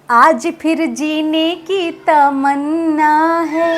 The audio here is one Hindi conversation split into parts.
आज फिर जीने की तमन्ना है,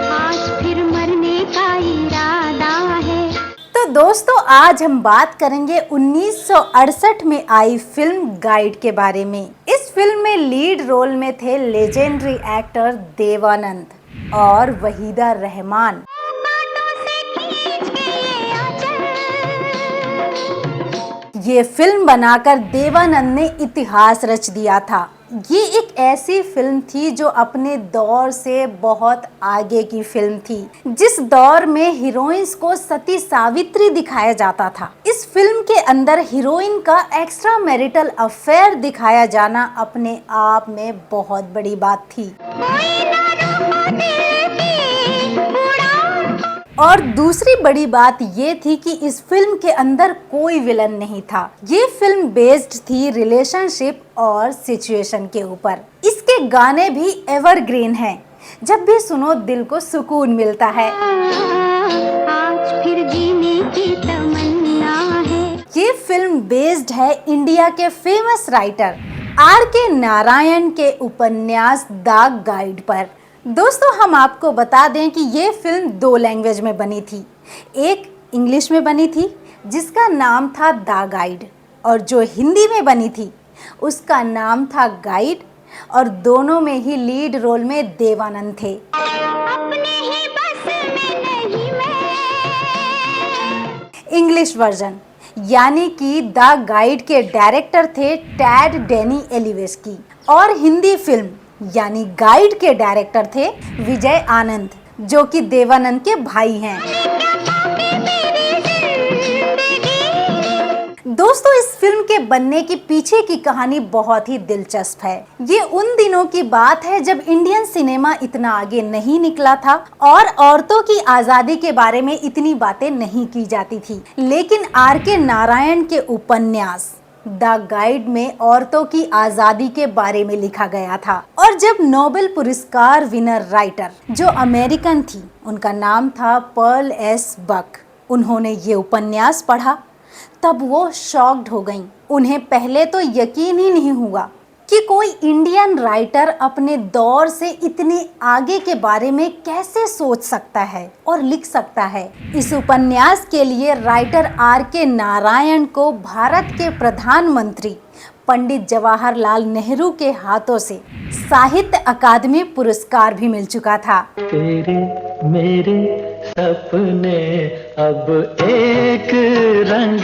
आज फिर मरने का इरादा है। तो दोस्तों आज हम बात करेंगे 1968 में आई फिल्म गाइड के बारे में। इस फिल्म में लीड रोल में थे लेजेंडरी एक्टर देवानंद और वहीदा रहमान। ये फिल्म बनाकर देवानंद ने इतिहास रच दिया था। ये एक ऐसी फिल्म थी जो अपने दौर से बहुत आगे की फिल्म थी, जिस दौर में हीरोइंस को सती सावित्री दिखाया जाता था। इस फिल्म के अंदर हीरोइन का एक्स्ट्रा मैरिटल अफेयर दिखाया जाना अपने आप में बहुत बड़ी बात थी। और दूसरी बड़ी बात ये थी कि इस फिल्म के अंदर कोई विलन नहीं था। ये फिल्म बेस्ड थी रिलेशनशिप और सिचुएशन के ऊपर। इसके गाने भी एवरग्रीन हैं, जब भी सुनो दिल को सुकून मिलता है। आज फिर जीने की तमन्ना है। ये फिल्म बेस्ड है इंडिया के फेमस राइटर R.K. नारायण के उपन्यास द गाइड पर। दोस्तों हम आपको बता दें कि ये फिल्म 2 लैंग्वेज में बनी थी। एक इंग्लिश में बनी थी जिसका नाम था द गाइड, और जो हिंदी में बनी थी उसका नाम था गाइड, और दोनों में ही लीड रोल में देवानंद थे। अपने ही बस में नहीं मैं। इंग्लिश वर्जन यानी कि द गाइड के डायरेक्टर थे टैड डेनी एलिवेस्की, और हिंदी फिल्म यानी गाइड के डायरेक्टर थे विजय आनंद, जो कि देवानंद के भाई हैं। दोस्तों इस फिल्म के बनने की पीछे की कहानी बहुत ही दिलचस्प है। ये उन दिनों की बात है जब इंडियन सिनेमा इतना आगे नहीं निकला था और औरतों की आजादी के बारे में इतनी बातें नहीं की जाती थी। लेकिन R.K. नारायण के उपन्यास द गाइड में औरतों की आजादी के बारे में लिखा गया था। और जब नोबेल पुरस्कार विनर राइटर जो अमेरिकन थी, उनका नाम था पर्ल एस बक, उन्होंने ये उपन्यास पढ़ा तब वो शॉक्ड हो गईं। उन्हें पहले तो यकीन ही नहीं हुआ कि कोई इंडियन राइटर अपने दौर से इतने आगे के बारे में कैसे सोच सकता है और लिख सकता है। इस उपन्यास के लिए राइटर R.K. नारायण को भारत के प्रधानमंत्री पंडित जवाहरलाल नेहरू के हाथों से साहित्य अकादमी पुरस्कार भी मिल चुका था। तेरे मेरे सपने अब एक रंग।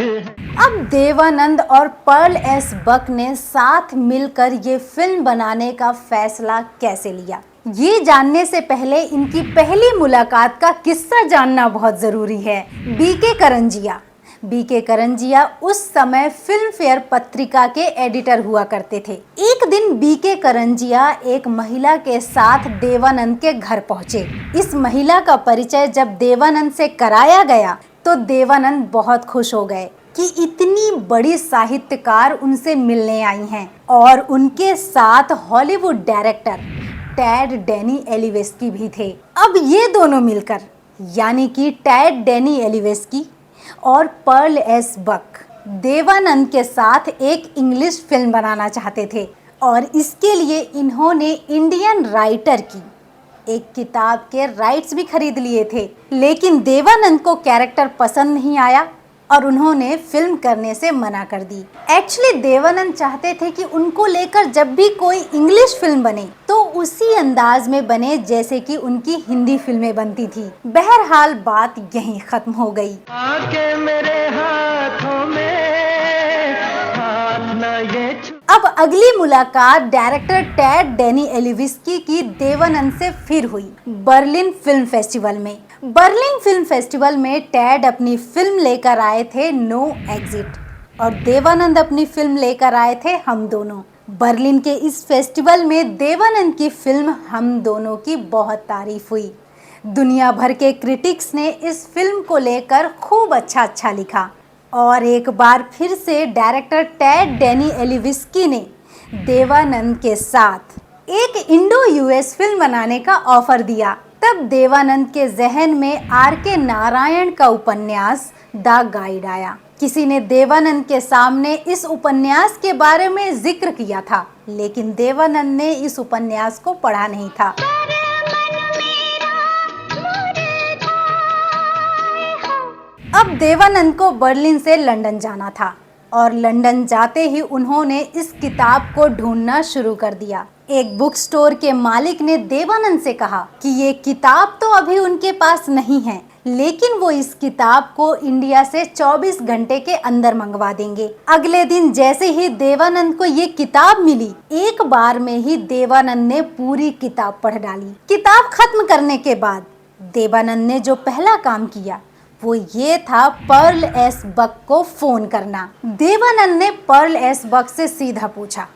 अब देवानंद और पर्ल एस बक ने साथ मिलकर ये फिल्म बनाने का फैसला कैसे लिया, ये जानने से पहले इनकी पहली मुलाकात का किस्सा जानना बहुत जरूरी है। बीके करंजिया उस समय फिल्म फेयर पत्रिका के एडिटर हुआ करते थे। एक दिन बीके करंजिया एक महिला के साथ देवानंद के घर पहुंचे। इस महिला का परिचय जब देवानंद से कराया गया तो देवानंद बहुत खुश हो गए कि इतनी बड़ी साहित्यकार उनसे मिलने आई हैं, और उनके साथ हॉलीवुड डायरेक्टर टैड डेनी एलिवेस्की भी थे। अब ये दोनों मिलकर यानी कि टैड डेनी एलिवेस्की और पर्ल एस बक देवानंद के साथ एक इंग्लिश फिल्म बनाना चाहते थे, और इसके लिए इन्होंने इंडियन राइटर की एक किताब के राइट्स भी खरीद लिए थे। लेकिन देवानंद को कैरेक्टर पसंद नहीं आया और उन्होंने फिल्म करने से मना कर दी। एक्चुअली देवानंद चाहते थे कि उनको लेकर जब भी कोई इंग्लिश फिल्म बने तो उसी अंदाज में बने जैसे कि उनकी हिंदी फिल्में बनती थी। बहरहाल बात यहीं खत्म हो गई। आके मेरे हाथों में हाथ ना ये अब अगली मुलाकात डायरेक्टर टैड डेनी एलिवेस्की की देवानंद से फिर हुई बर्लिन फिल्म फेस्टिवल में। बर्लिन फिल्म फेस्टिवल में टैड अपनी फिल्म लेकर आए थे नो एग्जिट, और देवानंद अपनी फिल्म लेकर आए थे हम दोनों। बर्लिन के इस फेस्टिवल में देवानंद की फिल्म हम दोनों की बहुत तारीफ हुई। दुनिया भर के क्रिटिक्स ने इस फिल्म को लेकर खूब अच्छा लिखा, और एक बार फिर से डायरेक्टर टैड डेनी एलिवेस्की ने देवानंद के साथ एक इंडो यूएस फिल्म बनाने का ऑफर दिया। तब देवानंद के जहन में R.K. नारायण का उपन्यास द गाइड आया। किसी ने देवानंद के सामने इस उपन्यास के बारे में जिक्र किया था लेकिन देवानंद ने इस उपन्यास को पढ़ा नहीं था। अब देवानंद को बर्लिन से लंदन जाना था और लंदन जाते ही उन्होंने इस किताब को ढूंढना शुरू कर दिया। एक बुक स्टोर के मालिक ने देवानंद से कहा कि ये किताब तो अभी उनके पास नहीं है, लेकिन वो इस किताब को इंडिया से 24 घंटे के अंदर मंगवा देंगे। अगले दिन जैसे ही देवानंद को ये किताब मिली, एक बार में ही देवानंद ने पूरी किताब पढ़ डाली। किताब खत्म करने के बाद देवानंद ने जो पहला काम किया वो ये था पर्ल एस बक को फोन करना। देवानंद ने पर्ल एस बक से सीधा पूछा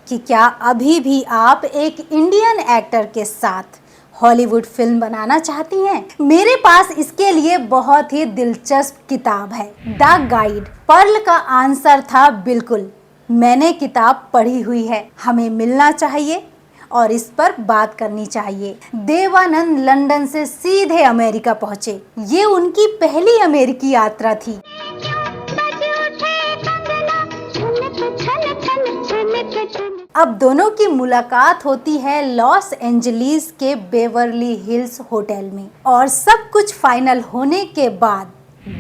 कि क्या अभी भी आप एक इंडियन एक्टर के साथ हॉलीवुड फिल्म बनाना चाहती हैं? मेरे पास इसके लिए बहुत ही दिलचस्प किताब है, द गाइड। पर्ल का आंसर था बिल्कुल, मैंने किताब पढ़ी हुई है, हमें मिलना चाहिए और इस पर बात करनी चाहिए। देवानंद लंदन से सीधे अमेरिका पहुंचे। ये उनकी पहली अमेरिकी यात्रा थी। अब दोनों की मुलाकात होती है लॉस एंजलिस के बेवर्ली हिल्स होटल में और सब कुछ फाइनल होने के बाद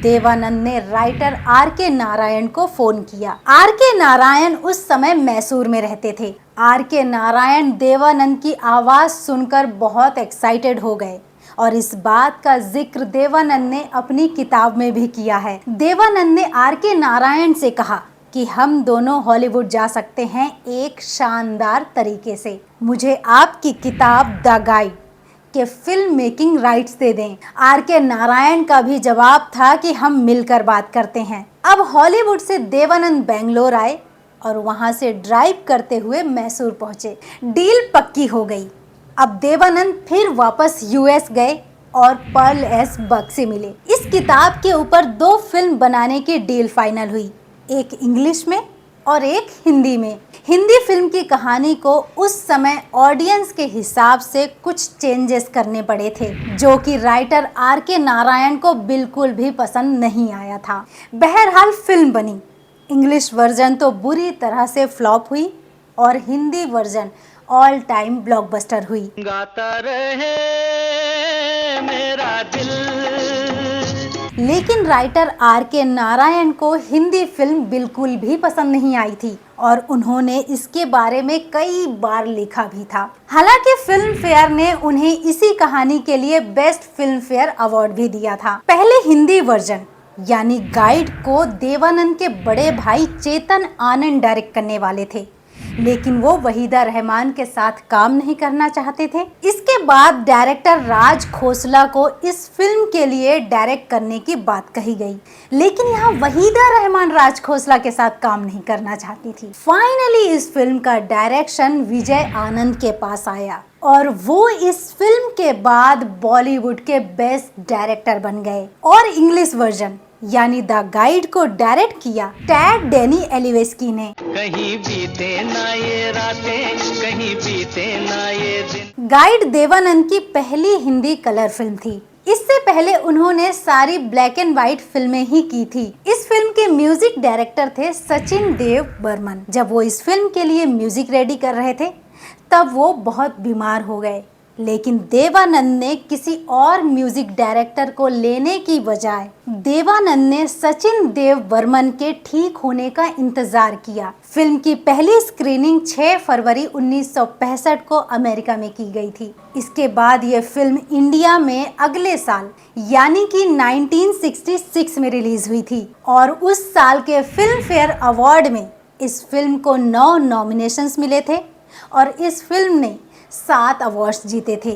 देवानंद ने राइटर आर के नारायण को फोन किया। आर के नारायण उस समय मैसूर में रहते थे। आर के नारायण देवानंद की आवाज सुनकर बहुत एक्साइटेड हो गए और इस बात का जिक्र देवानंद ने अपनी किताब में भी किया है। देवानंद ने आर के नारायण से कहा कि हम दोनों हॉलीवुड जा सकते हैं एक शानदार तरीके से। मुझे आपकी किताब द गाइड के फिल्म मेकिंग राइट्स दे दें। आर के नारायण का भी जवाब था कि हम मिलकर बात करते हैं। अब हॉलीवुड से देवानंद बेंगलोर आए और वहां से ड्राइव करते हुए मैसूर पहुंचे। डील पक्की हो गई। अब देवानंद फिर वापस यूएस गए और पर्ल एस बक से मिले। इस किताब के ऊपर 2 फिल्म बनाने की डील फाइनल हुई, एक इंग्लिश में और एक हिंदी में। हिंदी फिल्म की कहानी को उस समय ऑडियंस के हिसाब से कुछ चेंजेस करने पड़े थे, जो कि राइटर आर के नारायण को बिल्कुल भी पसंद नहीं आया था। बहरहाल फिल्म बनी। इंग्लिश वर्जन तो बुरी तरह से फ्लॉप हुई और Hindi version all time blockbuster हुई। गाता रहे मेरा दिल। लेकिन राइटर आर के नारायण को हिंदी फिल्म बिल्कुल भी पसंद नहीं आई थी और उन्होंने इसके बारे में कई बार लिखा भी था। हालांकि फिल्म फेयर ने उन्हें इसी कहानी के लिए बेस्ट फिल्म फेयर अवार्ड भी दिया था। पहले हिंदी वर्जन यानी गाइड को देवानंद के बड़े भाई चेतन आनंद डायरेक्ट करने वाले थे, लेकिन वो वहीदा रहमान के साथ काम नहीं करना चाहते थे। इसके बाद डायरेक्टर राज खोसला को इस फिल्म के लिए डायरेक्ट करने की बात कही गई, लेकिन यहाँ वहीदा रहमान राज खोसला के साथ काम नहीं करना चाहती थी। फाइनली इस फिल्म का डायरेक्शन विजय आनंद के पास आया और वो इस फिल्म के बाद बॉलीवुड के बेस्ट डायरेक्टर बन गए और इंग्लिश वर्जन यानी द गाइड को डायरेक्ट किया टैड डेनी एलिवेस्की ने। कहीं बीते ना ये रातें, कहीं बीते ना ये दिन। गाइड देवानंद की पहली हिंदी कलर फिल्म थी। इससे पहले उन्होंने सारी ब्लैक एंड व्हाइट फिल्में ही की थी। इस फिल्म के म्यूजिक डायरेक्टर थे सचिन देव बर्मन। जब वो इस फिल्म के लिए म्यूजिक रेडी कर रहे थे तब वो बहुत बीमार हो गए, लेकिन देवानंद ने किसी और म्यूजिक डायरेक्टर को लेने की बजाय देवानंद ने सचिन देव बर्मन के ठीक होने का इंतजार किया। फिल्म की पहली स्क्रीनिंग 6 फरवरी 1965 को अमेरिका में की गई थी। इसके बाद ये फिल्म इंडिया में अगले साल यानी कि 1966 में रिलीज हुई थी और उस साल के फिल्म फेयर अवार्ड में इस फिल्म को 9 नॉमिनेशंस मिले थे और इस फिल्म ने 7 अवार्ड्स जीते थे।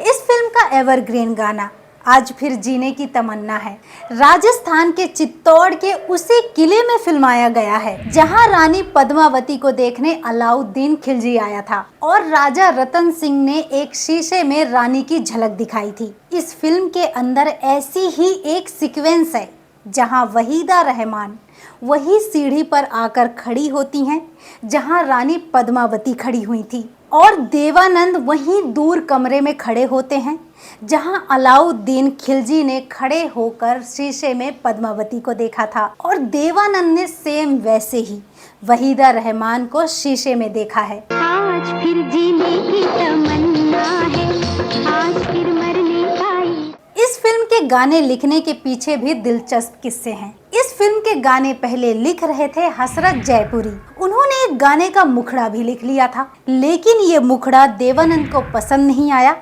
इस फिल्म का एवरग्रीन गाना आज फिर जीने की तमन्ना है राजस्थान के चित्तौड़ के उसी किले में फिल्माया गया है जहां रानी पद्मावती को देखने अलाउद्दीन खिलजी आया था और राजा रतन सिंह ने एक शीशे में रानी की झलक दिखाई थी। इस फिल्म के अंदर ऐसी ही एक सीक्वेंस है जहां वहीदा रहमान वही सीढ़ी पर आकर खड़ी होती हैं जहां रानी पद्मावती खड़ी हुई थी, और देवानंद वहीं दूर कमरे में खड़े होते हैं जहां अलाउद्दीन खिलजी ने खड़े होकर शीशे में पद्मावती को देखा था, और देवानंद ने सेम वैसे ही वहीदा रहमान को शीशे में देखा है। आज फिर जीने की तमन्ना है, आज फिर मरने का इस फिल्म के गाने लिखने के पीछे भी दिलचस्प किस्से हैं। इस फिल्म के गाने पहले लिख रहे थे हसरत जयपुरी। उन्होंने एक गाने का मुखड़ा भी लिख लिया था, लेकिन ये मुखड़ा देवानंद को पसंद नहीं आया,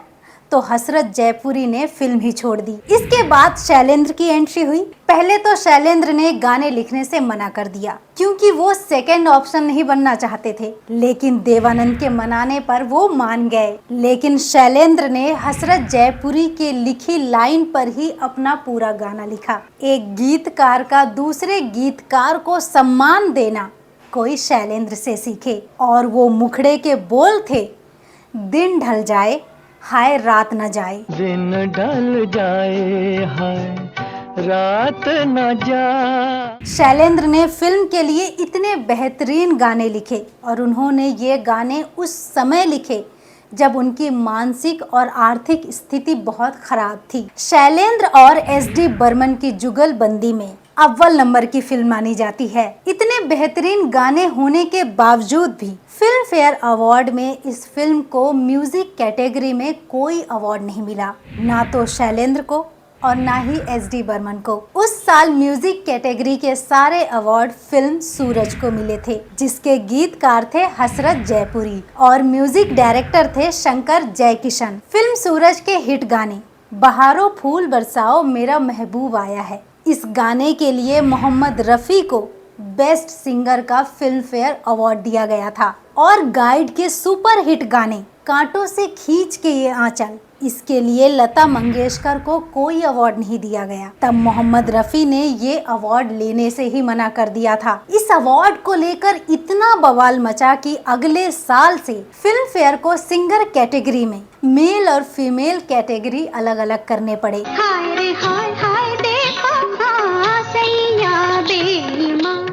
तो हसरत जयपुरी ने फिल्म ही छोड़ दी। इसके बाद शैलेंद्र की एंट्री हुई। पहले तो शैलेंद्र ने गाने लिखने से मना कर दिया क्योंकि वो सेकंड ऑप्शन नहीं बनना चाहते थे, लेकिन देवानंद के मनाने पर वो मान गए। लेकिन शैलेंद्र ने हसरत जयपुरी के लिखी लाइन पर ही अपना पूरा गाना लिखा। एक गीतकार का दूसरे गीतकार को सम्मान देना कोई शैलेंद्र से सीखे, और वो मुखड़े के बोल थे, दिन ढल जाए हाय रात न जाए। दिन ढल जाए हाय रात न जाए। शैलेंद्र ने फिल्म के लिए इतने बेहतरीन गाने लिखे, और उन्होंने ये गाने उस समय लिखे जब उनकी मानसिक और आर्थिक स्थिति बहुत खराब थी। शैलेंद्र और एसडी बर्मन की जुगलबंदी में अव्वल नंबर की फिल्म मानी जाती है। इतने बेहतरीन गाने होने के बावजूद भी फिल्म फेयर अवार्ड में इस फिल्म को म्यूजिक कैटेगरी में कोई अवार्ड नहीं मिला, ना तो शैलेंद्र को और ना ही एसडी बर्मन को। उस साल म्यूजिक कैटेगरी के सारे अवार्ड फिल्म सूरज को मिले थे, जिसके गीतकार थे हसरत जयपुरी और म्यूजिक डायरेक्टर थे शंकर जयकिशन। फिल्म सूरज के हिट गाने बहारो फूल बरसाओ मेरा महबूब आया है, इस गाने के लिए मोहम्मद रफ़ी को बेस्ट सिंगर का फिल्म फेयर अवार्ड दिया गया था। और गाइड के सुपर हिट गाने कांटों से खींच के ये आंचल, इसके लिए लता मंगेशकर को कोई अवार्ड नहीं दिया गया। तब मोहम्मद रफ़ी ने ये अवार्ड लेने से ही मना कर दिया था। इस अवार्ड को लेकर इतना बवाल मचा कि अगले साल से फिल्म फेयर को सिंगर कैटेगरी में मेल और फीमेल कैटेगरी अलग अलग करने पड़े। हाय रे हाय हाय देखो हाँ सैया बेईमान।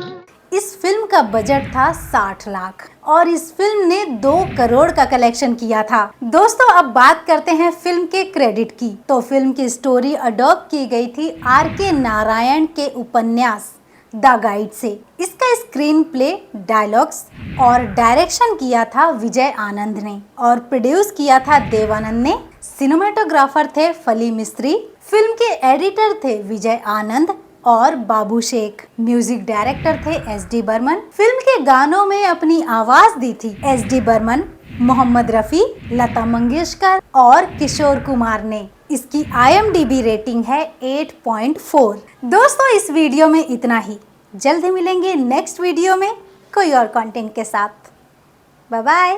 इस फिल्म का बजट था 60 लाख और इस फिल्म ने 2 करोड़ का कलेक्शन किया था। दोस्तों, अब बात करते हैं फिल्म के क्रेडिट की। तो फिल्म की स्टोरी अडॉप्ट की गई थी आर.के. नारायण के उपन्यास द गाइड से। इसका स्क्रीन प्ले, डायलॉग्स और डायरेक्शन किया था विजय आनंद ने, और प्रोड्यूस किया था देवानंद ने। सिनेमेटोग्राफर थे फली मिस्त्री। फिल्म के एडिटर थे विजय आनंद और बाबू शेख। म्यूजिक डायरेक्टर थे एसडी बर्मन। फिल्म के गानों में अपनी आवाज दी थी एसडी बर्मन, मोहम्मद रफ़ी, लता मंगेशकर और किशोर कुमार ने। इसकी IMDb रेटिंग है 8.4। दोस्तों, इस वीडियो में इतना ही। जल्द ही मिलेंगे नेक्स्ट वीडियो में कोई और कंटेंट के साथ। Bye bye.